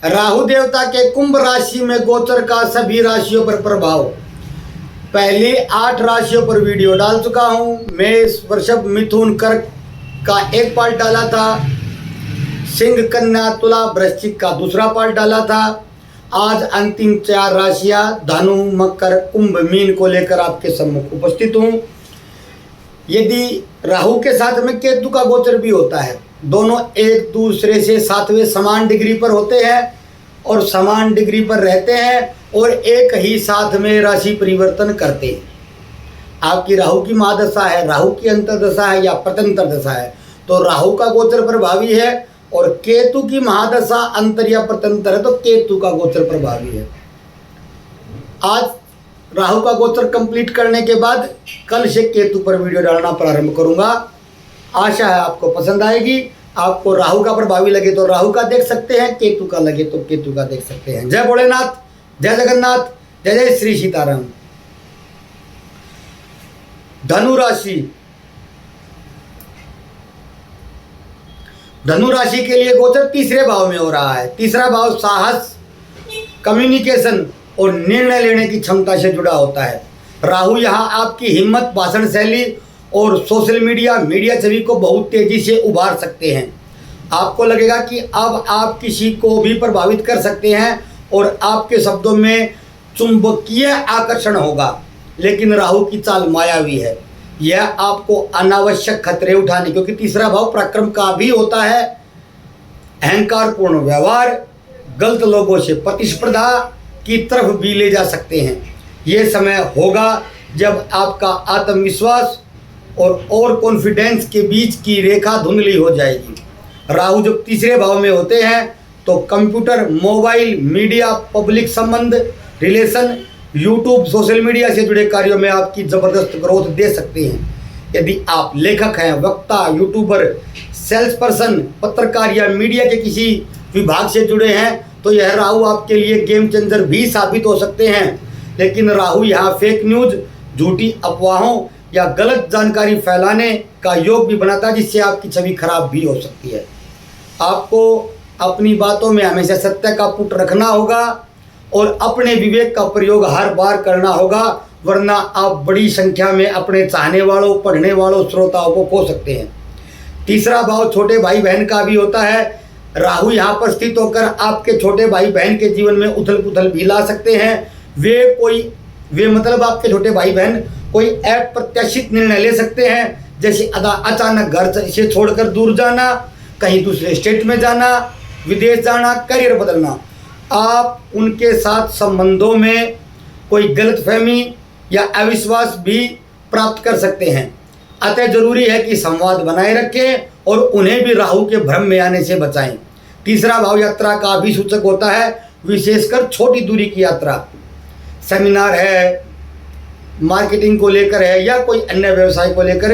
राहु देवता के कुंभ राशि में गोचर का सभी राशियों पर प्रभाव। पहले 8 राशियों पर वीडियो डाल चुका हूँ। मेष, वृषभ, मिथुन, कर्क का एक पार्ट डाला था। सिंह, कन्या, तुला, वृश्चिक का दूसरा पार्ट डाला था। आज अंतिम 4 राशियां धनु, मकर, कुंभ, मीन को लेकर आपके सम्मुख उपस्थित हूँ। यदि राहु के साथ में केतु का गोचर भी होता है, दोनों एक दूसरे से 7वें समान डिग्री पर होते हैं और समान डिग्री पर रहते हैं और एक ही साथ में राशि परिवर्तन करते हैं। आपकी राहु की महादशा है, राहु की अंतर्दशा है या प्रत्यंतर दशा है, तो राहु का गोचर प्रभावी है। और केतु की महादशा अंतर या प्रत्यंतर है तो केतु का गोचर प्रभावी है। आज राहु का गोचर कंप्लीट करने के बाद कल से केतु पर वीडियो डालना प्रारंभ करूंगा। आशा है आपको पसंद आएगी। आपको राहु का प्रभावी लगे तो राहु का देख सकते हैं, केतु का लगे तो केतु का देख सकते हैं। जय भोलेनाथ, जय जगन्नाथ, जय जय श्री सीताराम। धनु राशि, धनु राशि के लिए गोचर तीसरे भाव में हो रहा है। तीसरा भाव साहस, कम्युनिकेशन और निर्णय लेने की क्षमता से जुड़ा होता है। राहु यहाँ आपकी हिम्मत, भाषण शैली और सोशल मीडिया छवि को बहुत तेजी से उभार सकते हैं। आपको लगेगा कि अब आप किसी को भी प्रभावित कर सकते हैं और आपके शब्दों में चुंबकीय आकर्षण होगा। लेकिन राहु की चाल मायावी है। यह आपको अनावश्यक खतरे उठाने, क्योंकि तीसरा भाव पराक्रम का भी होता है, अहंकारपूर्ण व्यवहार, गलत लोगों से प्रतिस्पर्धा की तरफ भी ले जा सकते हैं। ये समय होगा जब आपका आत्मविश्वास और कॉन्फिडेंस के बीच की रेखा धुंधली हो जाएगी। राहु जब तीसरे भाव में होते हैं तो कंप्यूटर, मोबाइल, मीडिया, पब्लिक संबंध, रिलेशन, यूट्यूब, सोशल मीडिया से जुड़े कार्यों में आपकी ज़बरदस्त ग्रोथ दे सकते हैं। यदि आप लेखक हैं, वक्ता, यूट्यूबर, सेल्स पर्सन, पत्रकार या मीडिया के किसी विभाग से जुड़े हैं तो यह राहु आपके लिए गेम चेंजर भी साबित हो सकते हैं। लेकिन राहु यहाँ फेक न्यूज़, झूठी अफवाहों या गलत जानकारी फैलाने का योग भी बनाता है, जिससे आपकी छवि खराब भी हो सकती है। आपको अपनी बातों में हमेशा सत्य का पुट रखना होगा और अपने विवेक का प्रयोग हर बार करना होगा, वरना आप बड़ी संख्या में अपने चाहने वालों, पढ़ने वालों, श्रोताओं को खो सकते हैं। तीसरा भाव छोटे भाई बहन का भी होता है। राहु यहाँ पर स्थित होकर आपके छोटे भाई बहन के जीवन में उथल पुथल भी ला सकते हैं। वे मतलब आपके छोटे भाई बहन कोई अप्रत्याशित निर्णय ले सकते हैं, जैसे अचानक घर से छोड़कर दूर जाना, कहीं दूसरे स्टेट में जाना, विदेश जाना, करियर बदलना। आप उनके साथ संबंधों में कोई गलतफहमी या अविश्वास भी प्राप्त कर सकते हैं। अतः जरूरी है कि संवाद बनाए रखें और उन्हें भी राहु के भ्रम में आने से बचाएं। तीसरा भाव यात्रा का भी सूचक होता है, विशेषकर छोटी दूरी की यात्रा, सेमिनार है, मार्केटिंग को लेकर है या कोई अन्य व्यवसाय को लेकर।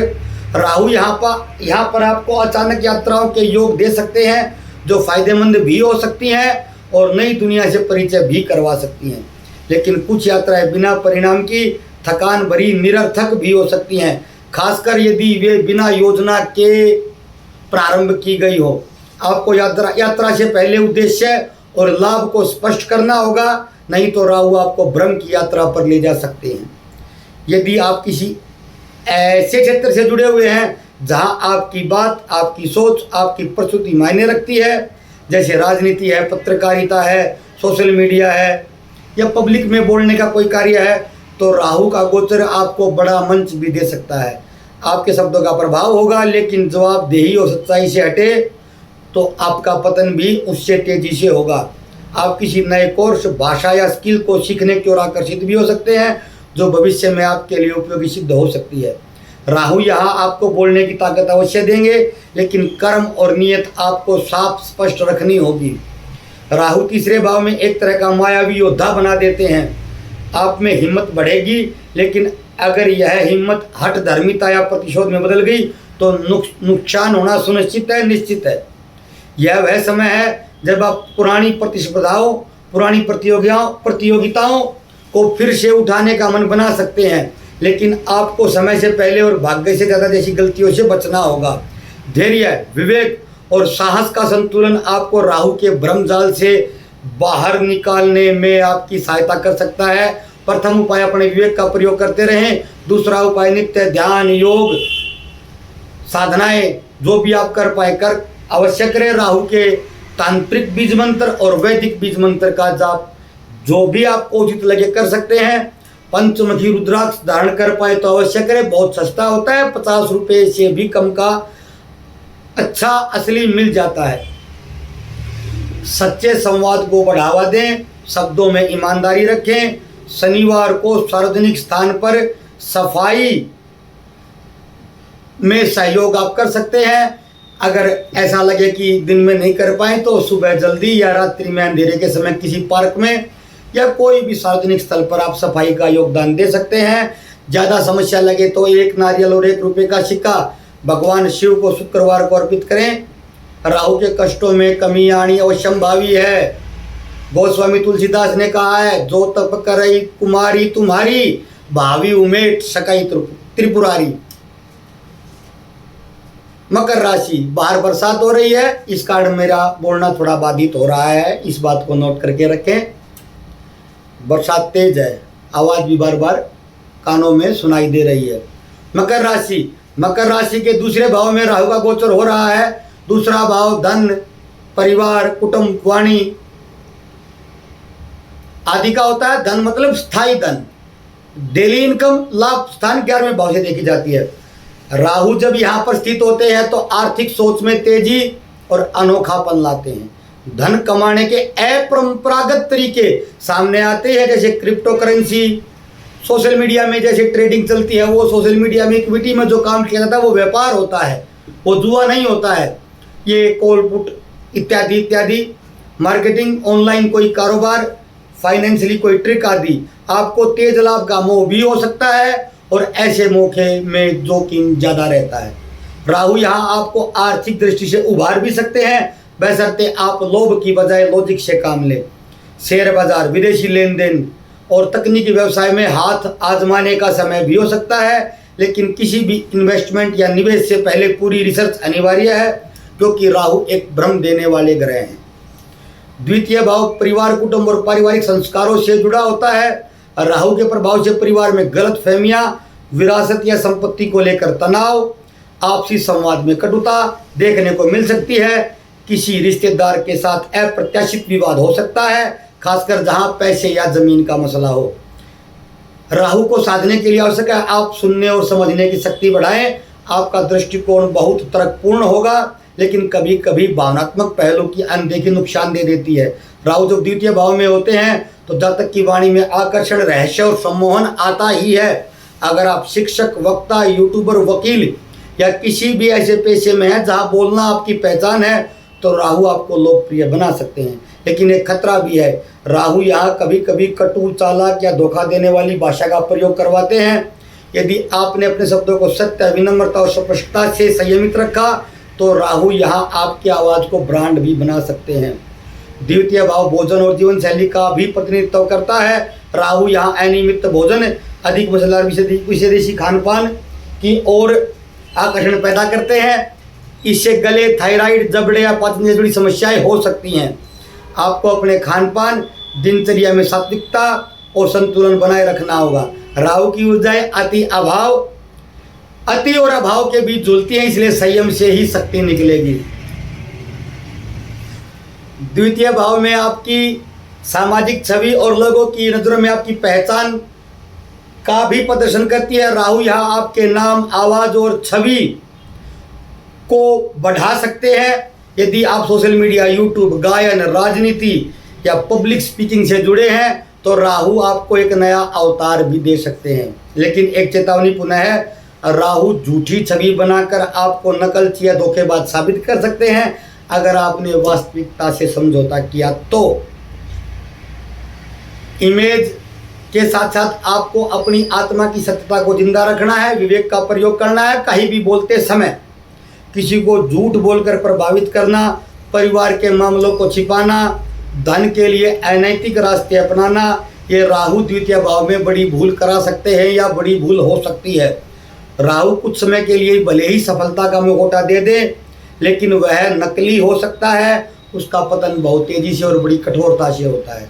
राहु यहाँ पर आपको अचानक यात्राओं के योग दे सकते हैं, जो फायदेमंद भी हो सकती हैं और नई दुनिया से परिचय भी करवा सकती हैं। लेकिन कुछ यात्राएं बिना परिणाम की थकान भरी, निरर्थक भी हो सकती हैं, खासकर यदि वे बिना योजना के प्रारंभ की गई हो। आपको यात्रा से पहले उद्देश्य और लाभ को स्पष्ट करना होगा, नहीं तो राहु आपको भ्रम की यात्रा पर ले जा सकते हैं। यदि आप किसी ऐसे क्षेत्र से जुड़े हुए हैं जहां आपकी बात, आपकी सोच, आपकी प्रस्तुति मायने रखती है, जैसे राजनीति है, पत्रकारिता है, सोशल मीडिया है या पब्लिक में बोलने का कोई कार्य है, तो राहु का गोचर आपको बड़ा मंच भी दे सकता है। आपके शब्दों का प्रभाव होगा, लेकिन जवाबदेही और सच्चाई से हटे तो आपका पतन भी उससे तेजी से होगा। आप किसी नए कोर्स, भाषा या स्किल को सीखने की ओर आकर्षित भी हो सकते हैं, जो भविष्य में आपके लिए उपयोगी सिद्ध हो सकती है। राहु यहाँ आपको बोलने की ताकत अवश्य देंगे, लेकिन कर्म और नियत आपको साफ स्पष्ट रखनी होगी। राहु तीसरे भाव में एक तरह का मायावी योद्धा बना देते हैं। आप में हिम्मत बढ़ेगी, लेकिन अगर यह हिम्मत हठ धर्मिता या प्रतिशोध में बदल गई तो नुकसान होना सुनिश्चित है, निश्चित है। यह वह समय है जब आप पुरानी प्रतिस्पर्धाओं, पुरानी प्रतियोगिताओं को फिर से उठाने का मन बना सकते हैं, लेकिन आपको समय से पहले और भाग्य से ज़्यादा जैसी गलतियों से बचना होगा। धैर्य, विवेक और साहस का संतुलन आपको राहु के भ्रमजाल से बाहर निकालने में आपकी सहायता कर सकता है। प्रथम उपाय अपने विवेक का प्रयोग करते रहें। दूसरा उपाय नित्य ध्यान योग साधनाएं जो भी आप कर पाए कर अवश्य करें। राहु के तांत्रिक बीज मंत्र और वैदिक बीज मंत्र का जाप जो भी आपको उचित लगे कर सकते हैं। पंचमुखी रुद्राक्ष धारण कर पाए तो अवश्य करें, बहुत सस्ता होता है, 50 रुपये से भी कम का अच्छा असली मिल जाता है। सच्चे संवाद को बढ़ावा दें, शब्दों में ईमानदारी रखें। शनिवार को सार्वजनिक स्थान पर सफाई में सहयोग आप कर सकते हैं। अगर ऐसा लगे कि दिन में नहीं कर पाए तो सुबह जल्दी या रात्रि में अंधेरे के समय किसी पार्क में या कोई भी सार्वजनिक स्थल पर आप सफाई का योगदान दे सकते हैं। ज़्यादा समस्या लगे तो 1 नारियल और 1 रुपये का सिक्का भगवान शिव को शुक्रवार को अर्पित करें। राहु के कष्टों में कमी आनी अवश्यंभावी है। गोस्वामी तुलसीदास ने कहा है, जो तप करई कुमारी तुम्हारी, भावी उमेट सकई त्रिपुरारी। मकर राशि, बाहर बरसात हो रही है, इस कारण मेरा बोलना थोड़ा बाधित हो रहा है, इस बात को नोट करके रखें। बरसात तेज है, आवाज़ भी बार बार कानों में सुनाई दे रही है। मकर राशि, मकर राशि के दूसरे भाव में राहु का गोचर हो रहा है। दूसरा भाव धन, परिवार, कुटुंब, वाणी आदि का होता है। धन मतलब स्थायी धन, डेली इनकम, लाभ स्थान 11वें भाव से देखी जाती है। राहु जब यहाँ पर स्थित होते हैं तो आर्थिक सोच में तेजी और अनोखापन लाते हैं। धन कमाने के अपरंपरागत तरीके सामने आते हैं, जैसे क्रिप्टो करेंसी, सोशल मीडिया में जैसे ट्रेडिंग चलती है, वो सोशल मीडिया में इक्विटी में जो काम किया जाता है वो व्यापार होता है, वो जुआ नहीं होता है। ये कॉल पुट इत्यादि इत्यादि, मार्केटिंग, ऑनलाइन कोई कारोबार, फाइनेंशियली कोई ट्रिक आदि, आपको तेज लाभ का मोह भी हो सकता है और ऐसे मौके में जोखिम ज़्यादा रहता है। राहु यहाँ आपको आर्थिक दृष्टि से उभार भी सकते हैं, बशर्ते आप लोभ की बजाय लॉजिक से काम लें। शेयर बाजार, विदेशी लेन देन और तकनीकी व्यवसाय में हाथ आजमाने का समय भी हो सकता है, लेकिन किसी भी इन्वेस्टमेंट या निवेश से पहले पूरी रिसर्च अनिवार्य है, क्योंकि राहु एक भ्रम देने वाले ग्रह हैं। द्वितीय भाव परिवार, कुटुंब और पारिवारिक संस्कारों से जुड़ा होता है। राहु के प्रभाव से परिवार में गलत फहमियाँ, विरासत या संपत्ति को लेकर तनाव, आपसी संवाद में कटुता देखने को मिल सकती है। किसी रिश्तेदार के साथ अप्रत्याशित विवाद हो सकता है, खासकर जहां पैसे या जमीन का मसला हो। राहु को साधने के लिए आवश्यक है आप सुनने और समझने की शक्ति बढ़ाएं। आपका दृष्टिकोण बहुत तर्कपूर्ण होगा, लेकिन कभी कभी भावनात्मक पहलू की अनदेखी नुकसान दे देती है। राहु जब द्वितीय भाव में होते हैं तो जातक की वाणी में आकर्षण, रहस्य और सम्मोहन आता ही है। अगर आप शिक्षक, वक्ता, यूट्यूबर, वकील या किसी भी ऐसे पेशे में हैं जहां बोलना आपकी पहचान है तो राहु आपको लोकप्रिय बना सकते हैं। लेकिन एक खतरा भी है, राहु यहाँ कभी कभी कटु, चालाक या धोखा देने वाली भाषा का प्रयोग करवाते हैं। यदि आपने अपने शब्दों को सत्य, विनम्रता और स्पष्टता से संयमित रखा तो राहु यहाँ आपकी आवाज़ को ब्रांड भी बना सकते हैं। द्वितीय भाव भोजन और जीवन शैली का भी प्रतिनिधित्व करता है। राहु यहाँ अनियमित भोजन, अधिक मसाला, विषदेशी खान पान की ओर आकर्षण पैदा करते हैं। इससे गले, थायराइड, जबड़े या पाचन से जुड़ी समस्याएं हो सकती हैं। आपको अपने खान पान, दिनचर्या में सात्विकता और संतुलन बनाए रखना होगा। राहु की ऊर्जाएं अति और अभाव के बीच झूलती हैं, इसलिए संयम से ही शक्ति निकलेगी। द्वितीय भाव में आपकी सामाजिक छवि और लोगों की नज़रों में आपकी पहचान का भी प्रदर्शन करती है। राहु यहाँ आपके नाम, आवाज़ और छवि को बढ़ा सकते हैं। यदि आप सोशल मीडिया, यूट्यूब, गायन, राजनीति या पब्लिक स्पीकिंग से जुड़े हैं तो राहु आपको एक नया अवतार भी दे सकते हैं। लेकिन एक चेतावनी पुनः है, राहु झूठी छवि बनाकर आपको नकलची या धोखेबाज साबित कर सकते हैं अगर आपने वास्तविकता से समझौता किया तो। इमेज के साथ साथ आपको अपनी आत्मा की सत्यता को जिंदा रखना है, विवेक का प्रयोग करना है। कहीं भी बोलते समय किसी को झूठ बोलकर प्रभावित करना, परिवार के मामलों को छिपाना, धन के लिए अनैतिक रास्ते अपनाना, ये राहु द्वितीय भाव में बड़ी भूल करा सकते हैं या बड़ी भूल हो सकती है। राहु कुछ समय के लिए भले ही सफलता का मुखौटा दे दे, लेकिन वह नकली हो सकता है उसका पतन बहुत तेजी से और बड़ी कठोरता से होता है।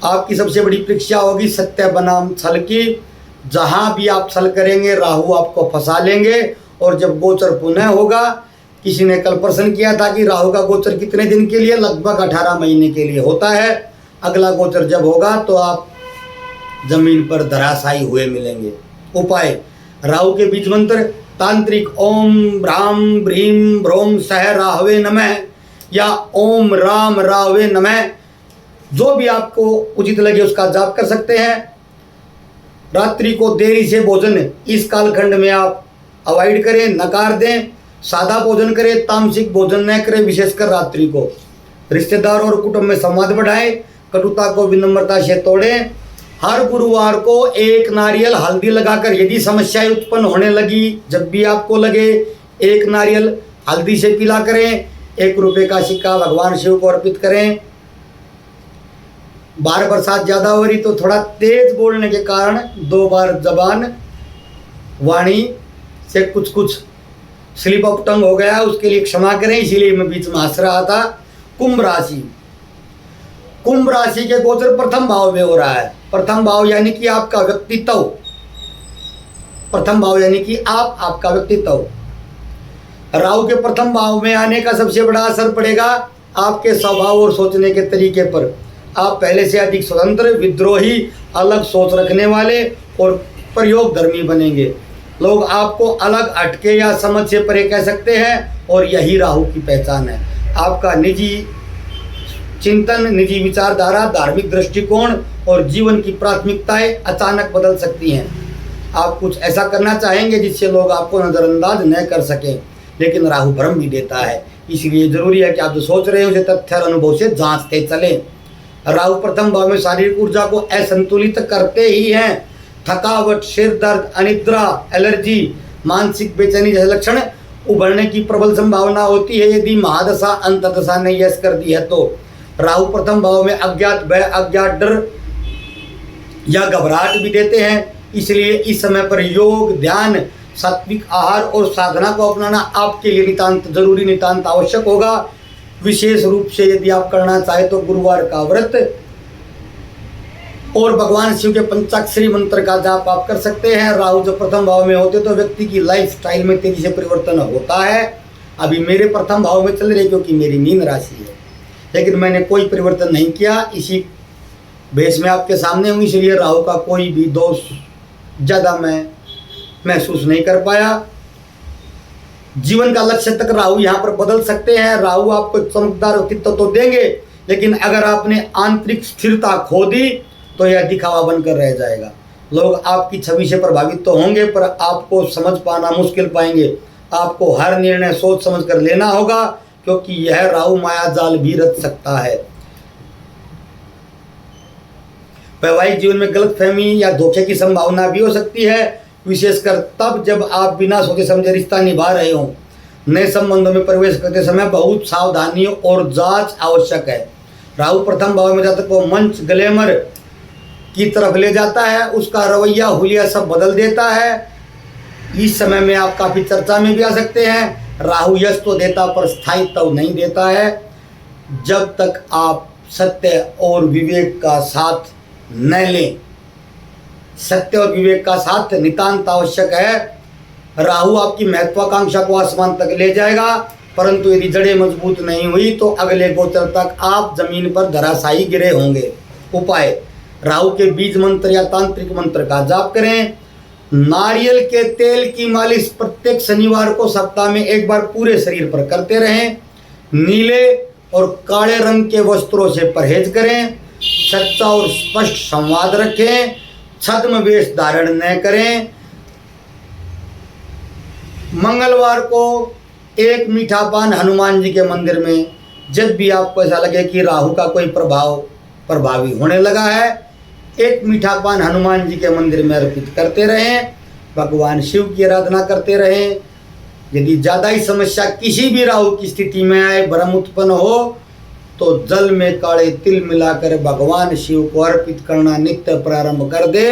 आपकी सबसे बड़ी परीक्षा होगी सत्य बनाम छल की। जहां भी आप छल करेंगे राहु आपको फंसा लेंगे। और जब गोचर पुनः होगा, किसी ने कल प्रश्न किया था कि राहु का गोचर कितने दिन के लिए, लगभग 18 महीने के लिए होता है। अगला गोचर जब होगा तो आप जमीन पर धराशायी हुए मिलेंगे। उपाय, राहु के बीज मंत्र तांत्रिक ओम भ्राम भ्रीम भ्रोम सह राहवे नमः या ओम राम राहवे नमः, जो भी आपको उचित लगे उसका जाप कर सकते हैं। रात्रि को देरी से भोजन इस कालखंड में आप अवॉइड करें, नकार दें। सादा भोजन करें, तामसिक भोजन न करें, विशेषकर रात्रि को। रिश्तेदार और कुटुंब में संवाद बढ़ाएं, कटुता को विनम्रता से तोड़ें। हर गुरुवार को एक नारियल हल्दी लगाकर, यदि समस्याएं उत्पन्न होने लगी, जब भी आपको लगे, एक नारियल हल्दी से पीला करें। 1 रुपये का सिक्का भगवान शिव को अर्पित करें। बार बरसात ज़्यादा हो रही तो थोड़ा तेज बोलने के कारण 2 बार जबान वाणी से कुछ स्लिप ऑफ टंग हो गया, उसके लिए क्षमा करें, इसीलिए मैं बीच में हंस रहा था। कुंभ राशि, कुंभ राशि के गोचर प्रथम भाव में हो रहा है। प्रथम भाव यानी कि आपका व्यक्तित्व, प्रथम भाव यानी कि आपका व्यक्तित्व। राहु के प्रथम भाव में आने का सबसे बड़ा असर पड़ेगा आपके स्वभाव और सोचने के तरीके पर। आप पहले से अधिक स्वतंत्र, विद्रोही, अलग सोच रखने वाले और प्रयोगधर्मी बनेंगे। लोग आपको अलग, हटके या समझ से परे कह सकते हैं और यही राहु की पहचान है। आपका निजी चिंतन, निजी विचारधारा, धार्मिक दृष्टिकोण और जीवन की प्राथमिकताएं अचानक बदल सकती हैं। आप कुछ ऐसा करना चाहेंगे जिससे लोग आपको नज़रअंदाज न कर सकें, लेकिन राहु भ्रम भी देता है। इसलिए जरूरी है कि आप जो सोच रहे हैं उसे तथ्य और अनुभव से जांचते चलें। राहु प्रथम भाव में शारीरिक ऊर्जा को असंतुलित करते ही हैं। थकावट, सिर दर्द, अनिद्रा, एलर्जी, मानसिक बेचैनी जैसे लक्षण उभरने की प्रबल संभावना होती है यदि महादशा अंतदशा ने यश कर दी है तो। राहु प्रथम भाव में अज्ञात भय, अज्ञात डर या घबराहट भी देते हैं। इसलिए इस समय पर योग, ध्यान, सात्विक आहार और साधना को अपनाना आपके लिए नितांत जरूरी, नितांत आवश्यक होगा। विशेष रूप से यदि आप करना चाहे तो गुरुवार का व्रत और भगवान शिव के पंचाक्षरी मंत्र का जाप आप कर सकते हैं। राहु जब प्रथम भाव में होते तो व्यक्ति की लाइफ स्टाइल में तेजी से परिवर्तन होता है। अभी मेरे प्रथम भाव में चल रही क्योंकि मेरी मीन राशि है, लेकिन मैंने कोई परिवर्तन नहीं किया। इसी भेष में आपके सामने हूँ, इसलिए राहु का कोई भी दोष ज़्यादा मैं महसूस नहीं कर पाया। जीवन का लक्ष्य तक राहु यहाँ पर बदल सकते हैं। राहु आपको चमकदार व्यक्तित्व तो देंगे, लेकिन अगर आपने आंतरिक स्थिरता खो दी तो यह दिखावा बनकर रह जाएगा। लोग आपकी छवि से प्रभावित तो होंगे पर आपको समझ पाना मुश्किल पाएंगे। आपको हर निर्णय सोच समझ कर लेना होगा, क्योंकि यह राहु माया जाल भी रच सकता है। वैवाहिक जीवन में गलतफहमी या धोखे की संभावना भी हो सकती है, विशेषकर तब जब आप बिना सोचे समझे रिश्ता निभा रहे हों। नए संबंधों में प्रवेश करते समय बहुत सावधानी और जांच आवश्यक है। राहु प्रथम भाव में जातक को मंच, ग्लैमर की तरफ ले जाता है। उसका रवैया, हुलिया सब बदल देता है। इस समय में आप काफ़ी चर्चा में भी आ सकते हैं। राहु यश तो देता पर स्थायित्व नहीं देता है। जब तक आप सत्य और विवेक का साथ न लें, सत्य और विवेक का साथ नितांत आवश्यक है। राहु आपकी महत्वाकांक्षा को आसमान तक ले जाएगा, परंतु यदि जड़ें मजबूत नहीं हुई तो अगले गोचर तक आप जमीन पर धराशायी गिरे होंगे। उपाय, राहु के बीज मंत्र या तांत्रिक मंत्र का जाप करें। नारियल के तेल की मालिश प्रत्येक शनिवार को सप्ताह में 1 बार पूरे शरीर पर करते रहें। नीले और काले रंग के वस्त्रों से परहेज करें। सच्चा और स्पष्ट संवाद रखें। छद्म वेश धारण न करें। मंगलवार को 1 मीठा पान हनुमान जी के मंदिर में, जब भी आपको ऐसा लगे कि राहु का कोई प्रभावी होने लगा है, 1 मीठा पान हनुमान जी के मंदिर में अर्पित करते रहें। भगवान शिव की आराधना करते रहें। यदि ज़्यादा ही समस्या किसी भी राहु की स्थिति में आए, भ्रम उत्पन्न हो, तो जल में काले तिल मिलाकर भगवान शिव को अर्पित करना नित्य प्रारंभ कर दे।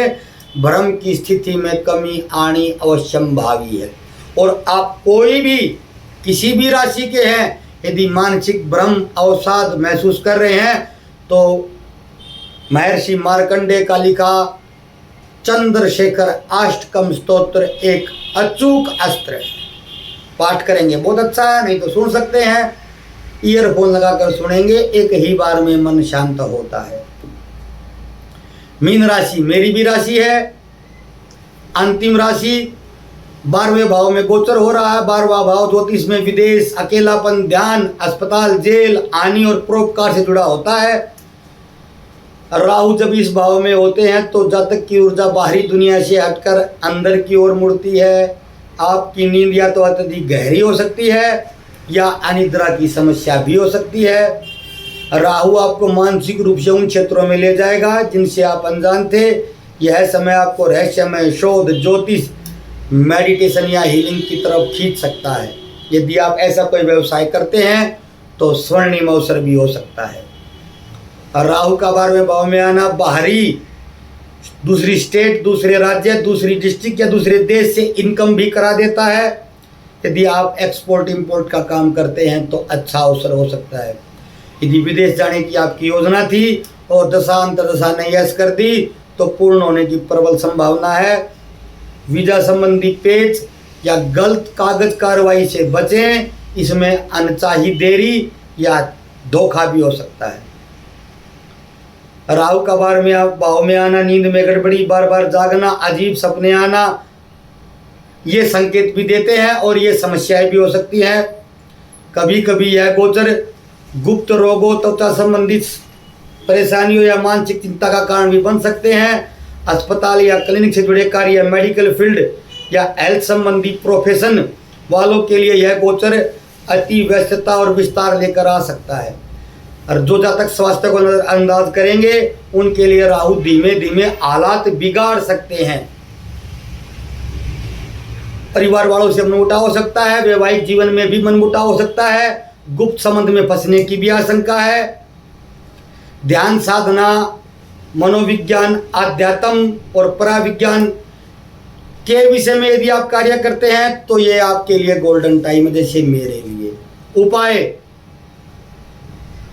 भ्रम की स्थिति में कमी आनी अवश्यंभावी है। और आप कोई भी किसी भी राशि के हैं, यदि मानसिक भ्रम अवसाद महसूस कर रहे हैं तो महर्षि मार्कंडेय का लिखा चंद्रशेखर अष्टकम स्तोत्र एक अचूक अस्त्र है। पाठ करेंगे बहुत अच्छा है, नहीं तो सुन सकते हैं, ईयरफोन लगाकर सुनेंगे, एक ही बार में मन शांत होता है। मीन राशि मेरी भी राशि है, अंतिम राशि 12वें भाव में गोचर हो रहा है। 12वां भाव ज्योतिष में विदेश, अकेलापन, ध्यान, अस्पताल, जेल, हानि और परोपकार से जुड़ा होता है। राहु जब इस भाव में होते हैं तो जातक की ऊर्जा बाहरी दुनिया से हटकर अंदर की ओर मुड़ती है। आपकी नींद या तो अत्यधिक गहरी हो सकती है या अनिद्रा की समस्या भी हो सकती है। राहु आपको मानसिक रूप से उन क्षेत्रों में ले जाएगा जिनसे आप अनजान थे। यह समय आपको रहस्यमय शोध, ज्योतिष, मेडिटेशन या हीलिंग की तरफ खींच सकता है। यदि आप ऐसा कोई व्यवसाय करते हैं तो स्वर्णिम अवसर भी हो सकता है। राहु का 12वें भाव में आना बाहरी, दूसरी स्टेट, दूसरे राज्य, दूसरी डिस्ट्रिक्ट या दूसरे देश से इनकम भी करा देता है। यदि आप एक्सपोर्ट इंपोर्ट का काम करते हैं तो अच्छा अवसर हो सकता है। यदि विदेश जाने की आपकी योजना थी और दशा अंतर्दशा ने यश कर दी तो पूर्ण होने की प्रबल संभावना है। वीजा संबंधी पेच या गलत कागज कार्रवाई से बचें, इसमें अनचाही देरी या धोखा भी हो सकता है। राहु का 12वें भाव में आना, नींद में गड़बड़ी, बार बार जागना, अजीब सपने आना, ये संकेत भी देते हैं और ये समस्याएं भी हो सकती हैं। कभी कभी यह गोचर गुप्त रोगों, त्वचा संबंधित परेशानियों या मानसिक चिंता का कारण भी बन सकते हैं। अस्पताल या क्लिनिक से जुड़े कार्य, मेडिकल फील्ड या हेल्थ संबंधी प्रोफेशन वालों के लिए यह गोचर अति व्यस्तता और विस्तार लेकर आ सकता है। और जो जातक स्वास्थ्य को नजरअंदाज करेंगे उनके लिए राहु धीमे धीमे हालात बिगाड़ सकते हैं। परिवार वालों से मनमुटाव हो सकता है, वैवाहिक जीवन में भी मनमुटाव हो सकता है, गुप्त संबंध में फंसने की भी आशंका है। ध्यान साधना, मनोविज्ञान, आध्यात्म और पराविज्ञान के विषय में यदि आप कार्य करते हैं तो ये आपके लिए गोल्डन टाइम है, जैसे मेरे लिए। उपाय,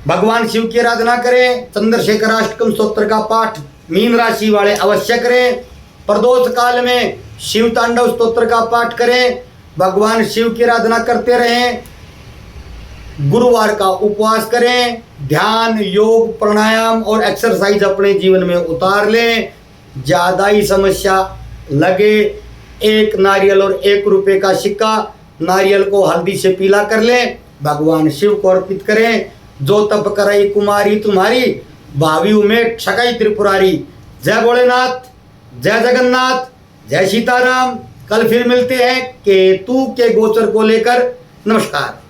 भगवान शिव की आराधना करें, चंद्रशेखर अष्टकम स्तोत्र का पाठ मीन राशि वाले अवश्य करें। प्रदोष काल में शिव तांडव स्तोत्र का पाठ करें, भगवान शिव की आराधना करते रहें। गुरुवार का उपवास करें, ध्यान, योग, प्राणायाम और एक्सरसाइज अपने जीवन में उतार लें। ज़्यादा ही समस्या लगे, 1 नारियल और 1 रुपये का सिक्का, नारियल को हल्दी से पीला कर लें, भगवान शिव को अर्पित करें। जो तप करई कुमारी तुम्हारी, भावी उमेश छकई त्रिपुरारी। जय भोलेनाथ, जय जगन्नाथ, जय सीताराम। कल फिर मिलते हैं केतु के गोचर को लेकर। नमस्कार।